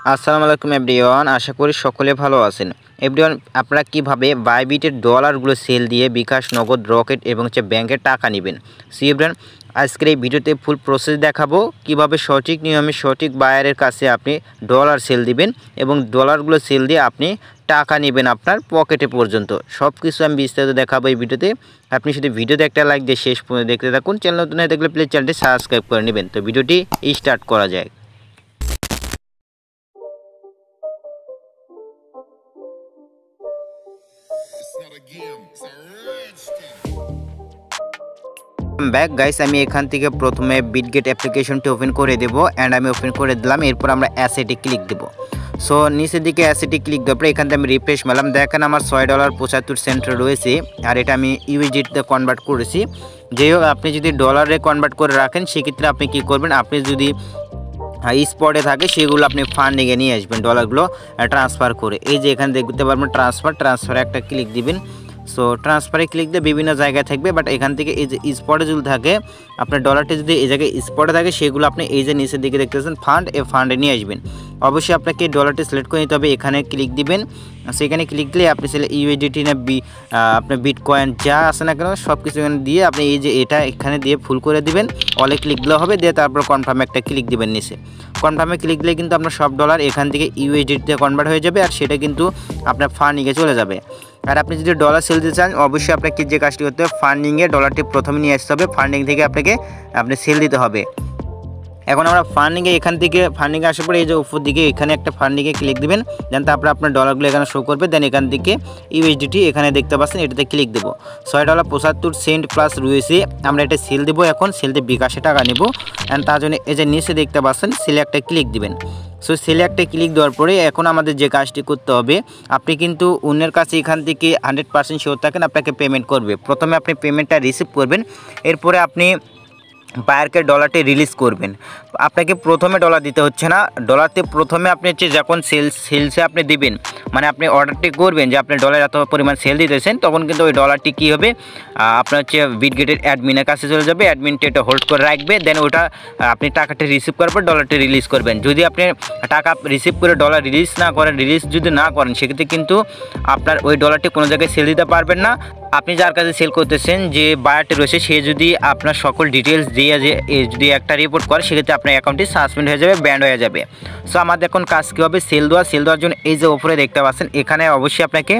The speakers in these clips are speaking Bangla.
আসসালামু আলাইকুম এভরিওয়ান, আশা করি সকলে ভালো আছেন। এভরিওয়ান, আপনারা কিভাবে বাইবিটের ডলারগুলো সেল দিয়ে বিকাশ, নগদ, রকেট এবং ব্যাংকের টাকা নেবেন। সি এভরিওয়ান, আজকের এই ভিডিওতে ফুল প্রসেস দেখাবো কিভাবে সঠিক নিয়মে সঠিক বায়ারের কাছে আপনি ডলার সেল দিবেন এবং ডলারগুলো সেল দিয়ে আপনি টাকা নেবেন আপনার পকেটে পর্যন্ত। সব কিছু আমি বিস্তারিত দেখাবো এই ভিডিওতে। আপনি শুধু ভিডিওতে একটা লাইক দিয়ে শেষ পর্যন্ত দেখতে থাকুন। চ্যানেল নতুন হয়ে থাকলে প্লিজ চ্যানেলটি সাবস্ক্রাইব করে নেবেন। তো ভিডিওটি স্টার্ট করা যায়। ব্যাক গাইস, আমি এখান থেকে প্রথমে বিটগেট অ্যাপ্লিকেশনটি ওপেন করে দেব অ্যান্ড আমি ওপেন করে দিলাম। এরপর আমরা অ্যাসেটে ক্লিক দেব। সো নিচের দিকে অ্যাসেটে ক্লিক দেওয়ার পরে এখান থেকে আমি রিফ্রেশ মারলাম। দেখেন আমার $6.75 রয়েছে আর এটা আমি ইউএসডিতে কনভার্ট করেছি। যাই হোক, আপনি যদি ডলারে কনভার্ট করে রাখেন সেক্ষেত্রে আপনি কি করবেন, আপনি যদি স্পটে থাকে সেগুলো আপনি ফান্ডিংয়ে নিয়ে আসবেন ডলারগুলো ট্রান্সফার করে। এই যে এখানে দেখতে পারবেন ট্রান্সফারে একটা ক্লিক দিবেন। সো ট্রান্সফারে ক্লিক দিয়ে বিভিন্ন জায়গায় থাকবে, বাট এখান থেকে এই যে স্পটে যদি থাকে আপনার ডলারটি যদি এই জায়গায় স্পটে থাকে সেগুলো আপনি এই যে নিচের দিকে দেখতেছেন ফান্ডে নিয়ে আসবেন। অবশ্যই আপনাকে ডলারটি সিলেক্ট করে নিতে হবে। এখানে ক্লিক দিবেন, সেখানে ক্লিক দিলে আপনি ইউএসডিটি না আপনার বিটকয়েন যা আছে না কেন সব কিছু এখানে দিয়ে আপনি এই যে এটা এখানে দিয়ে ফুল করে দিবেন। অলে ক্লিক দিলে হবে, দিয়ে তারপর কনফার্মে একটা ক্লিক দিবেন। নিচে কনফার্মে ক্লিক দিলে কিন্তু আপনার সব ডলার এখান থেকে ইউএসডিতে কনভার্ট হয়ে যাবে আর সেটা কিন্তু আপনার ফান্ডিংয়ে চলে যাবে। আর আপনি যদি ডলার সেল দিতে চান অবশ্যই আপনাকে যে কাজটি করতে হবে, ফান্ডিংয়ে ডলারটি প্রথমে নিয়ে আসতে হবে। ফান্ডিং থেকে আপনি সেল দিতে হবে। এখন আমরা ফান্ডিংয়ে এখান থেকে ফান্ডিংয়ে আসার পরে এই যে উপর দিকে এখানে একটা ফান্ডিংয়ে ক্লিক দিবেন। দেন তারপরে আপনার ডলারগুলো এখানে শো করবে। দেন এখান থেকে ইউএসডিটি এখানে দেখতে পাচ্ছেন, এটাতে ক্লিক দেবো। $6.75 প্লাস রয়েছে। আমরা এটা সেল দেবো। এখন সেল দিয়ে বিকাশে টাকা নেব। অ্যান্ড তার জন্য এই যে নিচে দেখতে পাচ্ছেন সেলে একটা ক্লিক দিবেন। সো সেলে একটা ক্লিক দেওয়ার পরে এখন আমাদের যে কাজটি করতে হবে, আপনি কিন্তু অন্যের কাছে এখান থেকে 100% শিওর থাকেন আপনাকে পেমেন্ট করবে। প্রথমে আপনি পেমেন্টটা রিসিভ করবেন, এরপরে আপনি বায়ারকে ডলারটি রিলিজ করবেন। আপনাকে প্রথমে ডলার দিতে হচ্ছে না, ডলারতে প্রথমে আপনি যখন সেলসে আপনি দিবেন, মানে আপনি অর্ডারটি করবেন যে আপনি ডলার এত পরিমাণ সেল দিতেছেন, তখন কিন্তু ওই ডলারটি কী হবে, আপনার বিটগেটের অ্যাডমিনের কাছে চলে যাবে। অ্যাডমিনটি এটা হোল্ড করে রাখবে। দেন ওটা আপনি টাকাটি রিসিভ করার পর ডলারটি রিলিজ করবেন। যদি আপনি টাকা রিসিভ করে ডলার রিলিজ যদি না করেন সেক্ষেত্রে কিন্তু আপনার ওই ডলারটি কোনো জায়গায় সেল দিতে পারবেন না। আপনি যার কাছে সেল করতেছেন যে বায়ারটি রয়েছে সে যদি আপনার সকল ডিটেলস দিয়ে যদি একটা রিপোর্ট করে সেক্ষেত্রে আপনার অ্যাকাউন্টটি সাসপেন্ড হয়ে যাবে, ব্যান্ড হয়ে যাবে। সো আমাদের এখন কাজ কী হবে, সেল দেওয়ার জন্য এই যে উপরে দেখতে পাচ্ছেন এখানে অবশ্যই আপনাকে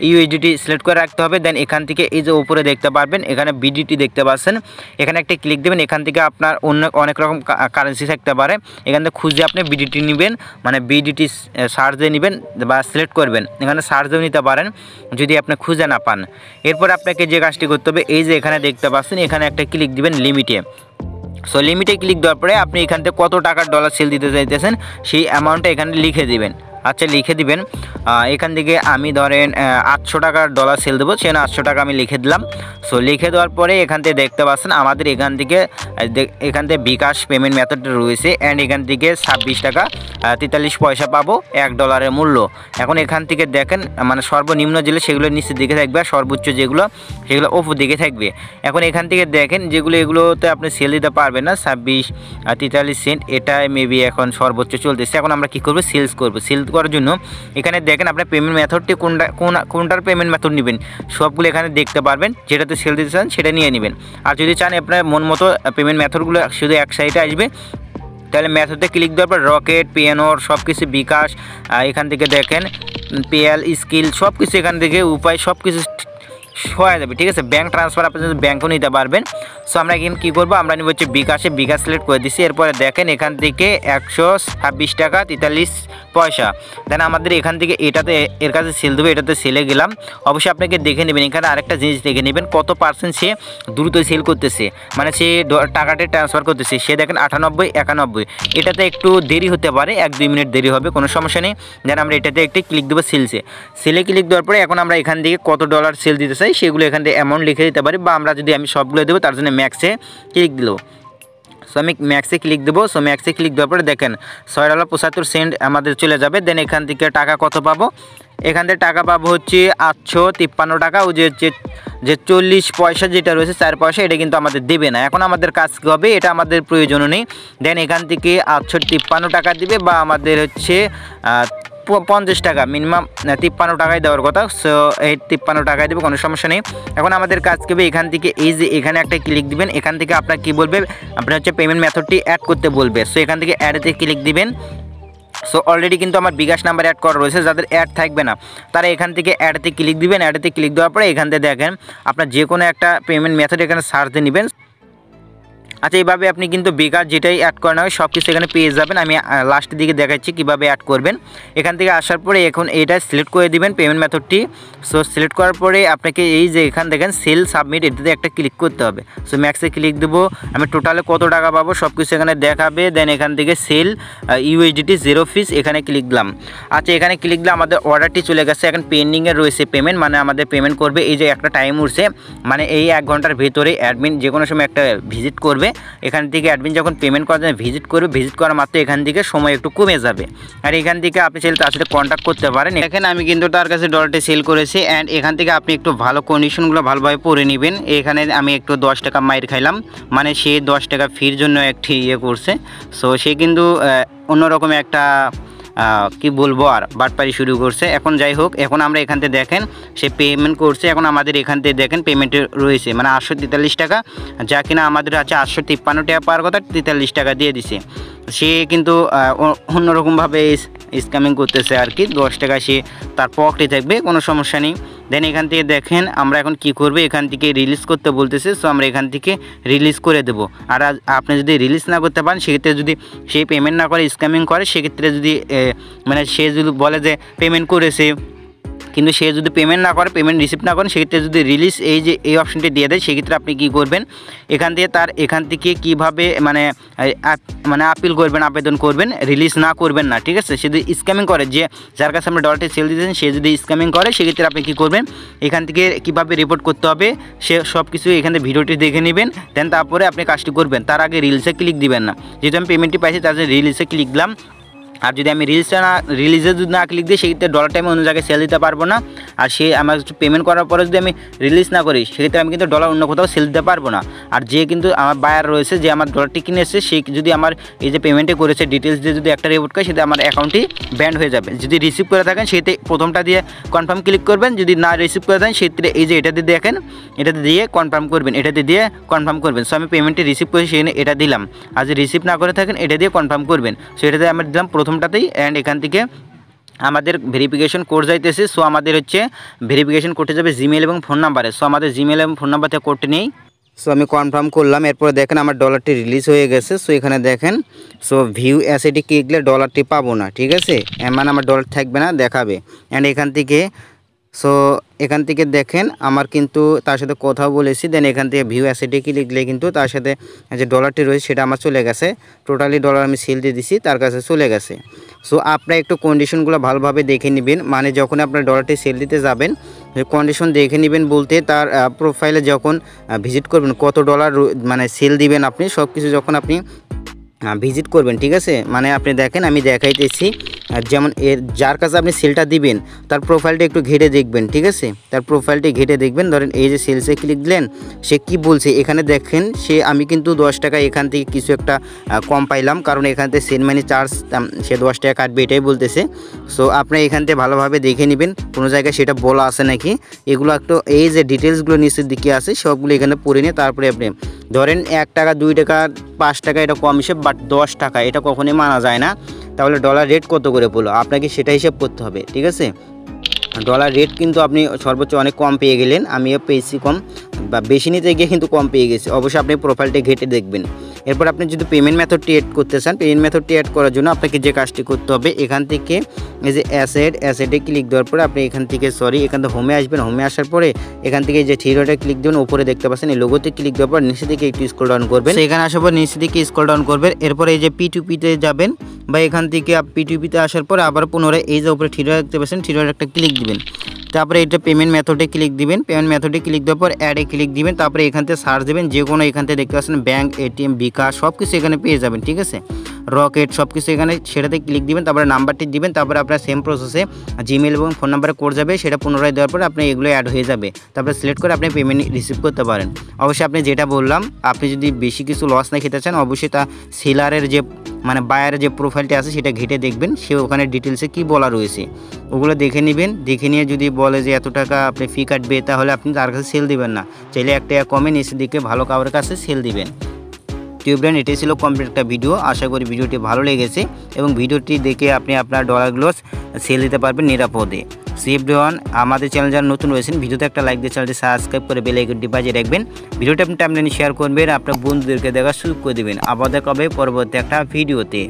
ইউএসডিটি সিলেক্ট করে রাখতে হবে। দেন এখান থেকে এই যে উপরে দেখতে পারবেন এখানে বিডিটি দেখতে পাচ্ছেন, এখানে একটা ক্লিক দেবেন। এখান থেকে আপনার অনেক রকম কারেন্সি থাকতে পারে, এখান থেকে খুঁজে আপনি বিডিটি নেবেন, মানে বিডিটি সার্চ দিয়ে নেবেন বা সিলেক্ট করবেন। এখানে সার্চ দিয়েও নিতে পারেন যদি আপনি খুঁজে না পান। এরপর আপনাকে যে কাজটি করতে হবে, এই যে এখানে দেখতে পাচ্ছেন এখানে একটা ক্লিক দিবেন লিমিটে। সো লিমিটে ক্লিক দেওয়ার পরে আপনি এখান থেকে কত টাকার ডলার সেল দিতে চাইতেছেন সেই অ্যামাউন্টটা এখানে লিখে দিবেন। আচ্ছা, লিখে দিবেন। এখান থেকে আমি ধরেন 800 টাকার ডলার সেল দেবো, সেখানে 800 টাকা আমি লিখে দিলাম। সো লিখে দেওয়ার পরে এখান থেকে দেখতে পাচ্ছেন আমাদের এখান থেকে বিকাশ পেমেন্ট মেথডটা রয়েছে অ্যান্ড এখান থেকে 26 টাকা 43 পয়সা পাবো $1 মূল্য। এখন এখান থেকে দেখেন মানে সর্বনিম্ন যেগুলো সেগুলো নিচের দিকে থাকবে আর সর্বোচ্চ যেগুলো সেগুলো উপর দিকে থাকবে। এখন এখান থেকে দেখেন এগুলোতে আপনি সেল দিতে পারবেন না। 26.43 সেন্ট এটা মেবি এখন সর্বোচ্চ চলতেছে। এখন আমরা কী করবো, সেল করার জন্য এখানে দেখেন আপনার পেমেন্ট মেথডটি কোনটার পেমেন্ট মেথড নেবেন সবগুলো এখানে দেখতে পারবেন। যেটাতে সেল দিতে চান সেটা নিয়ে নেবেন। আর যদি চান আপনার মন মতো পেমেন্ট মেথডগুলো শুধু এক সাইডে আসবে, তাহলে মেথডে ক্লিক দেওয়ার পর রকেট, পেনর সব কিছু, বিকাশ, এখান থেকে দেখেন পেল, স্কিল সব কিছু এখান থেকে উপায় সব কিছু হয়ে যাবে। ঠিক আছে, ব্যাঙ্ক ট্রান্সফার আপনি যদি ব্যাঙ্কও নিতে পারবেন। সো আমরা এখানে কী করবো, আমরা নিব হচ্ছে বিকাশ সিলেক্ট করে দিচ্ছি। এরপরে দেখেন এখান থেকে 126 টাকা 43 পয়সা। দেন আমাদের এখান থেকে এটাতে এর কাছে সেল দেবে, এটাতে সেলে গেলাম। অবশ্যই আপনাকে দেখে নেবেন, এখানে আরেকটা জিনিস দেখে নেবেন কত পার্সেন্ট সে দ্রুত সেল করতেছে, মানে সে টাকাটা ট্রান্সফার করতেছে। সে দেখেন 98, 91, এটাতে একটু দেরি হতে পারে, 1-2 মিনিট দেরি হবে, কোনো সমস্যা নেই। দেন আমরা এটাতে একটি ক্লিক দেবো সেলে ক্লিক দেওয়ার পরে এখন আমরা এখান থেকে কত ডলার সেল দিতে চাই সেগুলো এখান থেকে অ্যামাউন্ট লিখে দিতে পারি, বা আমি সবগুলো দেবো তার জন্য ম্যাক্সে ক্লিক দিল। সো আমি ম্যাক্সে ক্লিক দেবো। সো ম্যাক্সে ক্লিক দেওয়ার পরে দেখেন $6.75 আমাদের চলে যাবে। দেন এখান থেকে টাকা কত পাবো, এখান থেকে টাকা পাবো হচ্ছে 853 টাকা। ও যে 40 পয়সা যেটা রয়েছে 4 পয়সা, এটা কিন্তু আমাদের দেবে না। এখন আমাদের কাজ কী হবে, এটা আমাদের প্রয়োজন নেই। দেন এখান থেকে 853 টাকা দিবে, বা আমাদের হচ্ছে 50 টাকা, মিনিমাম 53 টাকায় দেওয়ার কথা। সো এই 53 টাকায় দেবে, কোনো সমস্যা নেই। এখন আমাদের কাজ করবে, এখান থেকে এই যে এখানে একটা ক্লিক দিবেন। এখান থেকে আপনার কী বলবে, আপনার হচ্ছে পেমেন্ট মেথডটি অ্যাড করতে বলবে। সো এখান থেকে অ্যাডেতে ক্লিক দিবেন। সো অলরেডি কিন্তু আমার বিকাশ নাম্বার অ্যাড করা রয়েছে, যাদের অ্যাড থাকবে না তারা এখান থেকে অ্যাডেতে ক্লিক দিবেন। অ্যাডেতে ক্লিক দেওয়ার পরে এখান থেকে দেখেন আপনার যে কোনো একটা পেমেন্ট মেথড এখানে সার্চ দিয়ে নেবেন। আচ্ছা, এইভাবে আপনি কিন্তু বিকাশ যেটাই অ্যাড করানো হয় সব কিছু এখানে পেয়ে যাবেন। আমি লাস্টের দিকে দেখাচ্ছি কীভাবে অ্যাড করবেন। এখান থেকে আসার পরে এখন এটা সিলেক্ট করে দিবেন পেমেন্ট মেথডটি। সো সিলেক্ট করার পরে আপনাকে এই যে এখান দেখেন সেল সাবমিট, এটাতে একটা ক্লিক করতে হবে। সো ম্যাক্সে ক্লিক দেবো, আমি টোটালে কত টাকা পাবো সব কিছু এখানে দেখাবে। দেন এখান থেকে সেল USDT 0 ফিস, এখানে ক্লিক দিলাম। আচ্ছা, এখানে ক্লিক দিলে আমাদের অর্ডারটি চলে গেছে। এখন পেন্ডিংয়ে রয়েছে পেমেন্ট, মানে আমাদের পেমেন্ট করবে। এই যে একটা টাইম উঠছে, মানে এই 1 ঘন্টার ভিতরে অ্যাডমিন যে কোনো সময় একটা ভিজিট করবে। এখান থেকে অ্যাডমিন যখন পেমেন্ট করার জন্য ভিজিট করবে, ভিজিট করার মাত্র এখান থেকে সময় একটু কমে যাবে। আর এখান থেকে আপনি চাইলে তার সাথে কন্ট্যাক্ট করতে পারেন। এখানে আমি কিন্তু তার কাছে ডলারটি সেল করেছি। অ্যান্ড এখান থেকে আপনি একটু ভালো কন্ডিশনগুলো ভালোভাবে পড়ে নেবেন। এখানে আমি একটু 10 টাকা মাইর খাইলাম, মানে সে 10 টাকা ফির জন্য একটি করছে। সো সে কিন্তু অন্যরকম একটা কি বলবো আর বাটপারি শুরু করছে। এখন যাই হোক, এখন আমরা এখান থেকে দেখেন সে পেমেন্ট করছে। এখন আমাদের এখান থেকে দেখেন পেমেন্টে রয়েছে মানে 843 টাকা, যা কিনা আমাদের আছে 853 টাকা পাওয়ার কথা, 43 টাকা দিয়ে দিছে। সে কিন্তু অন্যরকমভাবে স্ক্যামিং করতেছে আর কি। 10 টাকা সে তার পকেটে থাকবে, কোনো সমস্যা নেই। দেন এখান থেকে দেখেন আমরা এখন কি করব, এখান থেকে রিলিজ করতে বলতেছে। সো আমরা এখান থেকে রিলিজ করে দেব। আর আপনি যদি রিলিজ না করতে পারেন, সেক্ষেত্রে যদি সে পেমেন্ট না করে স্ক্যামিং করে, সেক্ষেত্রে যদি মানে সে যদি বলে যে পেমেন্ট করেছে, কিন্তু সে যদি পেমেন্ট না করে, পেমেন্ট রিসিভ না করেন, সেক্ষেত্রে যদি রিলিজ এই যে এই অপশনটি দিয়ে দেয়, সেক্ষেত্রে আপনি কী করবেন, এখান থেকে কীভাবে মানে আপিল করবেন, আবেদন করবেন, রিলিজ না করবেন না, ঠিক আছে। সে যদি স্ক্যামিং করে, যে যার কাছে আপনি ডলারটি সেল দিয়েছেন, সে যদি স্ক্যামিং করে, সেক্ষেত্রে আপনি কী করবেন, এখান থেকে কীভাবে রিপোর্ট করতে হবে সে সব কিছু এখানে ভিডিওটি দেখে নেবেন। দেন তারপরে আপনি কাজটি করবেন। তার আগে রিলিজে ক্লিক দিবেন না। যেহেতু আমি পেমেন্টটি পাইছি, তার জন্য রিলিজে ক্লিক দিলাম। আর যদি আমি রিলিজে যদি না ক্লিক দিই, সেক্ষেত্রে ডলারটা আমি অন্য জায়গায় সেল দিতে পারবো না। আর সে আমার পেমেন্ট করার পরে যদি আমি রিলিজ না করি, সেক্ষেত্রে আমি কিন্তু ডলার অন্য কোথাও সেল দিতে পারবো না। আর যে কিন্তু আমার বায়ার রয়েছে, যে আমার ডলারটি কিনেছে, সে যদি আমার এই যে পেমেন্টে করেছে ডিটেলস দিয়ে যদি একটা রিপোর্ট করে, সেটা আমার অ্যাকাউন্টটি ব্যান্ড হয়ে যাবে। যদি রিসিভ করে থাকেন, সেতে প্রথমটা দিয়ে কনফার্ম ক্লিক করবেন। যদি না রিসিভ করে থাকেন, সেক্ষেত্রে এই যে এটাতে দেখেন, এটাতে দিয়ে কনফার্ম করবেন, এটাতে দিয়ে কনফার্ম করবেন। সো আমি পেমেন্টটি রিসিভ করে সেখানে এটা দিলাম। আর যদি রিসিভ না করে থাকেন, এটা দিয়ে কনফার্ম করবেন। সো এটাতে আমি দিলাম প্রথমটাতেই। অ্যান্ড এখান থেকে আমাদের ভেরিফিকেশন কোড যাইতেছে। সো আমাদের হচ্ছে ভেরিফিকেশন করতে যাবে জিমেল এবং ফোন নাম্বারে। সো আমাদের জিমেল এবং ফোন নাম্বার থেকে কোডটি নেই। সো আমি কনফার্ম করলাম। এরপরে দেখেন আমার ডলারটি রিলিজ হয়ে গেছে। সো এখানে দেখেন, সো ভিউ অ্যাসেটে ক্লিক দিলে ডলারটি পাবো না, ঠিক আছে, মানে আমার ডলার থাকবে না, দেখাবে। অ্যান্ড এখান থেকে দেখেন আমার কিন্তু তার সাথে কথা বলেছি। দেন এখান থেকে ভিউ অ্যাসেটে ক্লিক দিলে কিন্তু তার সাথে যে ডলারটি রয়েছে সেটা আমার চলে গেছে। টোটালি ডলার আমি সেল দিয়ে দিছি, তার কাছে চলে গেছে। সো আপনারা একটু কন্ডিশনগুলো ভালোভাবে দেখে নেবেন। মানে যখন আপনার ডলারটি সেল দিতে যাবেন, কন্ডিশন দেখে নেবেন বলতে তার প্রোফাইলে যখন ভিজিট করবেন, কত ডলার মানে সেল দিবেন আপনি, সব কিছু যখন আপনি ভিজিট করবেন, ঠিক আছে। মানে আপনি দেখেন, আমি দেখাইতেছি, যেমন যার কাছে আপনি সেলটা দিবেন তার প্রোফাইলটা একটু ঘেটে দেখবেন, ঠিক আছে। তার প্রোফাইলটি ঘেটে দেখবেন। ধরেন এই যে সেলসে ক্লিক দিলেন, সে কি বলছে এখানে দেখেন। আমি কিন্তু 10 টাকা এখান থেকে কিছু একটা কম পাইলাম, কারণ এখান থেকে সেল মানি চার্জ সে 10 টাকা কাটবে, এটাই বলতেছে। সো আপনি এখান থেকে ভালোভাবে দেখে নেবেন কোনো জায়গায় সেটা বলা আছে নাকি। এগুলো একটু এই যে ডিটেলসগুলো নিচের দিকে আছে, সবগুলো এখানে পড়ে নিয়ে তারপরে আপনি ধরেন 1 টাকা 2 টাকা 5 টাকা এটা কম হিসেব, বাট 10 টাকা এটা কখনোই মানা যায় না। তাহলে ডলার রেট কত করে পড়লো আপনাকে সেটা হিসাব করতে হবে, ঠিক আছে। ডলার রেট কিন্তু আপনি সর্বোচ্চ অনেক কম পেয়ে গেলেন, আমিও পেয়েছি কম, বা বেশি নিতে গিয়ে কিন্তু কম পেয়ে গেছি। অবশ্যই আপনি প্রোফাইলটা ঘেটে দেখবেন। এরপর আপনি যদি পেমেন্ট মেথডটি অ্যাড করতে চান, পেমেন্ট মেথডটি অ্যাড করার জন্য আপনাকে যে কাজটি করতে হবে, এখান থেকে এই যে অ্যাসেটে ক্লিক দেওয়ার পরে আপনি এখান থেকে এখান থেকে হোমে আসবেন। হোমে আসার পরে এখান থেকে যে থ্রি ডটে ক্লিক দেবেন, উপরে দেখতে পাচ্ছেন এই লোগোতে ক্লিক দেওয়ার পর নিচে দিকে একটু স্ক্রল ডাউন করবেন। এখানে আসার পর নিচে দিকে স্ক্রল ডাউন করবেন। এরপরে এই যে P2P-তে যাবেন, বা এখান থেকে P2P-তে আসার পরে আবার পুনরায় এই যে উপরে থ্রি ডট দেখতে পাচ্ছেন, থ্রি ডট একটা ক্লিক দিবেন। তারপরে এটা পেমেন্ট মেথডে ক্লিক দিবেন। পেমেন্ট মেথডে ক্লিক দেওয়ার পর অ্যাডে ক্লিক দিবেন। তারপরে এখান থেকে সার্চ দেবেন, যে কোনো এখান থেকে দেখতে পাচ্ছেন ব্যাঙ্ক, এটিএম, বিকাশ সব কিছু এখানে পেয়ে যাবেন, ঠিক আছে। রকেট সব কিছু এখানে, সেটাতে ক্লিক দিবেন। তারপরে নাম্বারটি দিবেন। তারপরে আপনার সেম প্রসেসে জিমেল এবং ফোন নাম্বারে কোড যাবে, সেটা পুনরায় দেওয়ার পরে আপনি এগুলো অ্যাড হয়ে যাবে। তারপরে সিলেক্ট করে আপনি পেমেন্ট রিসিভ করতে পারেন। অবশ্যই আপনি যেটা বললাম, আপনি যদি বেশি কিছু লস না খেতে চান, অবশ্যই তা সেলারের যে মানে বায়ারের যে প্রোফাইলটি আছে সেটা ঘেটে দেখবেন, সে ওখানে ডিটেলসে কি বলা রয়েছে ওগুলো দেখে নেবেন। দেখে নিয়ে যদি বলে যে এত টাকা আপনি ফি কাটবে, তাহলে আপনি তার কাছে সেল দিবেন না, চাইলে 1 টাকা কমে নিচের দিকে ভালো কাউরের কাছে সেল দিবেন। টিউবব্রেন, এটাই ছিল কমপ্লিট একটা ভিডিও। আশা করি ভিডিওটি ভালো লেগেছে এবং ভিডিওটি দেখে আপনি আপনার ডলারগুলো সেল দিতে পারবেন নিরাপদে। এভরিওয়ান, আমাদের চ্যানেল যারা নতুন রয়েছেন, ভিডিওতে একটা লাইক দিয়ে চ্যানেলটি সাবস্ক্রাইব করে বেল আইকনটি বাজিয়ে রাখবেন। ভিডিওটি আপনি টাইমলাইনে শেয়ার করবেন, আপনার বন্ধুদেরকে দেখার সুযোগ করে দেবেন। আবার দেখা হবে পরবর্তী একটা ভিডিওতে।